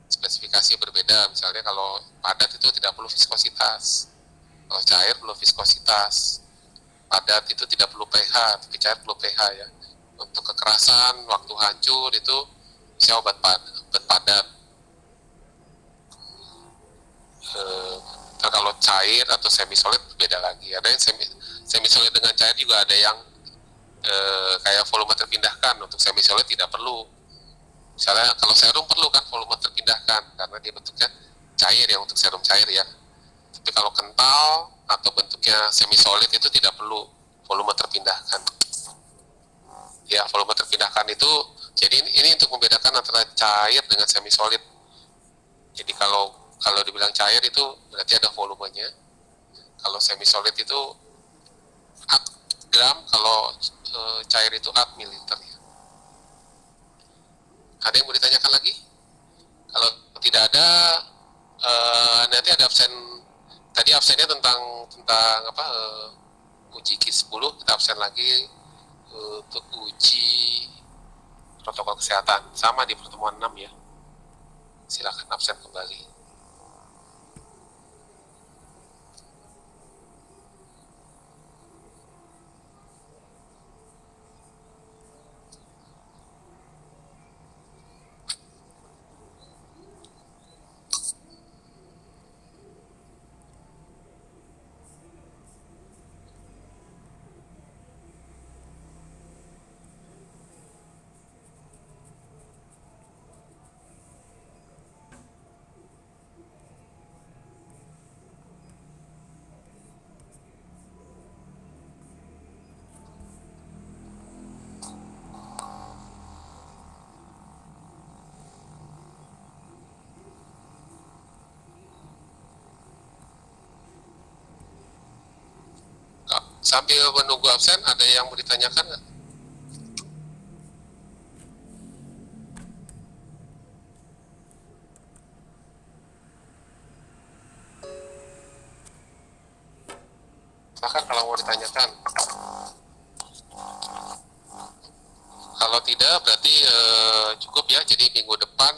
Spesifikasinya berbeda. Misalnya kalau padat itu tidak perlu viskositas, kalau cair perlu viskositas. Padat itu tidak perlu pH, tapi cair perlu pH ya. Untuk kekerasan, waktu hancur itu bisa obat padat. Nah, kalau cair atau semi solid beda lagi. Ada yang semi solid dengan cair juga, ada yang kayak volume terpindahkan. Untuk semi solid tidak perlu. Misalnya kalau serum perlu kan volume terpindahkan karena dia bentuknya cair ya, untuk serum cair ya. Tapi kalau kental atau bentuknya semi solid itu tidak perlu volume terpindahkan. Ya, volume terpindahkan itu, jadi ini untuk membedakan antara cair dengan semi solid. Jadi kalau dibilang cair itu berarti ada volumenya. Kalau semi solid itu at gram, kalau cair itu at mililiter. Ya. Ada yang mau ditanyakan lagi? Kalau tidak ada, nanti ada absen. Tadi absennya tentang apa? Uji Q10, kita absen lagi untuk uji protokol kesehatan, sama di pertemuan 6 ya. Silakan absen kembali. Sambil menunggu absen, ada yang mau ditanyakan nggak? Silakan kalau mau ditanyakan. Kalau tidak, berarti cukup ya. Jadi minggu depan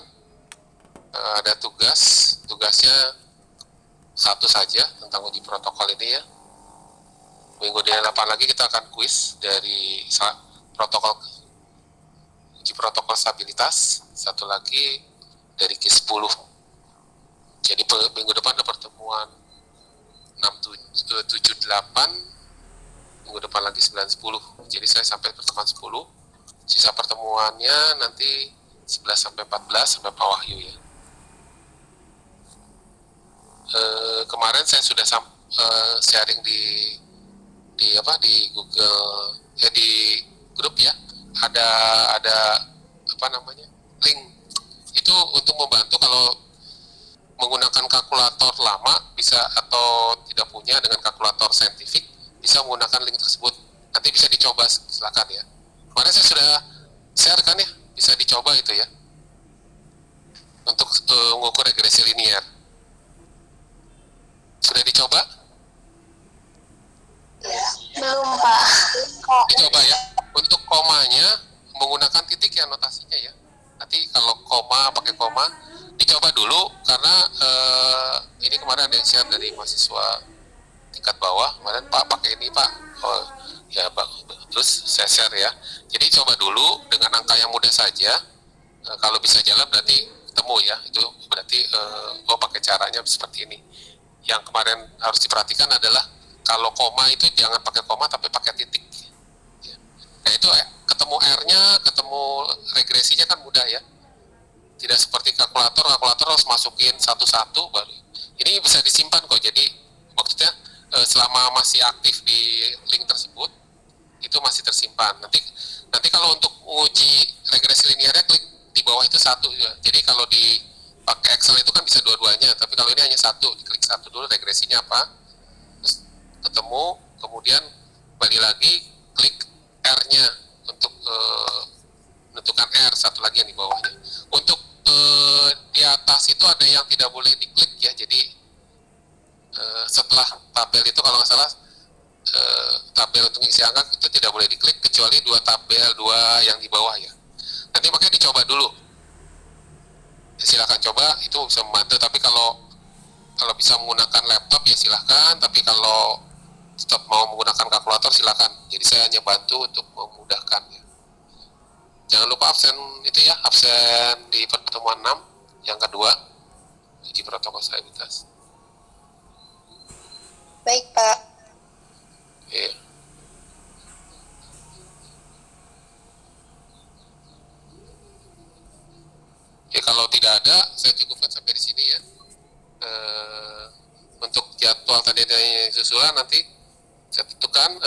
ada tugasnya satu saja tentang uji protokol ini ya. Minggu depan lagi kita akan kuis dari uji protokol stabilitas, satu lagi dari Q10. Jadi minggu depan ada pertemuan 6, 7, 8, minggu depan lagi 9, 10. Jadi saya sampai pertemuan 10, sisa pertemuannya nanti 11 sampai 14 sampai Pak Wahyu ya. Kemarin saya sudah sharing di Google di grup ya, ada apa namanya, link itu untuk membantu kalau menggunakan kalkulator lama bisa atau tidak punya dengan kalkulator saintifik, bisa menggunakan link tersebut, nanti bisa dicoba, silakan ya. Kemarin saya sudah share kan ya, bisa dicoba itu ya untuk mengukur regresi linier. Sudah dicoba? Belum, Pak. Dicoba ya. Untuk komanya menggunakan titik ya notasinya ya. Nanti kalau koma pakai koma dicoba dulu, karena ini kemarin ada yang share dari mahasiswa tingkat bawah. Kemarin Pak pakai ini Pak. Oh ya Pak. Terus saya share ya. Jadi coba dulu dengan angka yang mudah saja. Kalau bisa jalan berarti ketemu ya. Itu berarti pakai caranya seperti ini. Yang kemarin harus diperhatikan adalah kalau koma itu jangan pakai koma tapi pakai titik. Nah itu ketemu R-nya, ketemu regresinya kan mudah ya. Tidak seperti kalkulator harus masukin satu-satu baru. Ini bisa disimpan kok. Jadi maksudnya selama masih aktif di link tersebut itu masih tersimpan. Nanti kalau untuk uji regresi linearnya klik di bawah itu satu ya. Jadi kalau di pakai Excel itu kan bisa dua-duanya, tapi kalau ini hanya satu, diklik satu dulu regresinya apa, terus ketemu, kemudian balik lagi klik R-nya untuk menentukan R, satu lagi yang di bawahnya. Untuk di atas itu ada yang tidak boleh diklik ya, jadi setelah tabel itu kalau nggak salah tabel untuk isi angka itu tidak boleh diklik kecuali dua yang di bawah ya. Nanti makanya dicoba dulu. Silakan coba, itu bisa membantu. Tapi kalau bisa menggunakan laptop ya silakan. Tapi kalau tetap mau menggunakan kalkulator silakan. Jadi saya hanya bantu untuk memudahkan ya. Jangan lupa absen itu ya, absen di pertemuan 6 yang kedua uji protokol stabilitas. Baik, Pak. Iya. Ya kalau tidak ada, saya cukupkan sampai di sini ya. Untuk jadwal tadi dari susulan nanti saya tentukan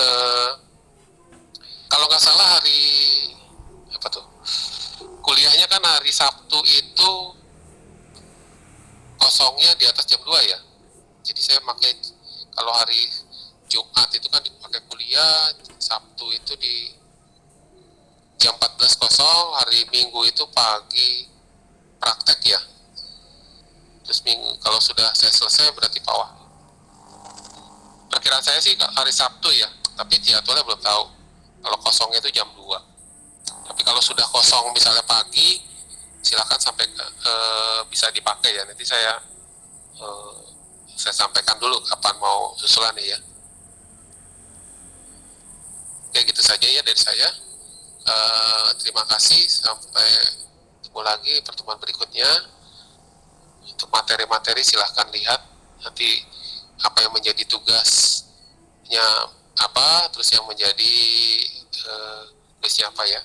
kalau nggak salah hari apa tuh, kuliahnya kan hari Sabtu itu kosongnya di atas jam 2 ya. Jadi saya pakai, kalau hari Jumat itu kan dipakai kuliah, Sabtu itu di jam 14 kosong, hari Minggu itu pagi praktek ya. Terus minggu kalau sudah saya selesai berarti pawah. Perkiraan saya sih hari Sabtu ya, tapi jadwalnya belum tahu. Kalau kosongnya itu jam 2. Tapi kalau sudah kosong misalnya pagi, silakan sampai bisa dipakai ya. Nanti saya sampaikan dulu kapan mau susulan nih ya. Oke, gitu saja ya dari saya. Terima kasih, sampai ketemu lagi pertemuan berikutnya. Untuk materi-materi silahkan lihat nanti apa yang menjadi tugasnya apa, terus yang menjadi tugasnya apa ya.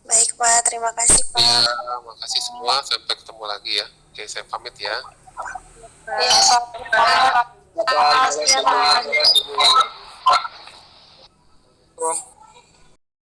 Baik Pak, terima kasih Pak. Ya, makasih semua, sampai ketemu lagi ya. Oke, saya pamit ya. Ya, Terima kasih.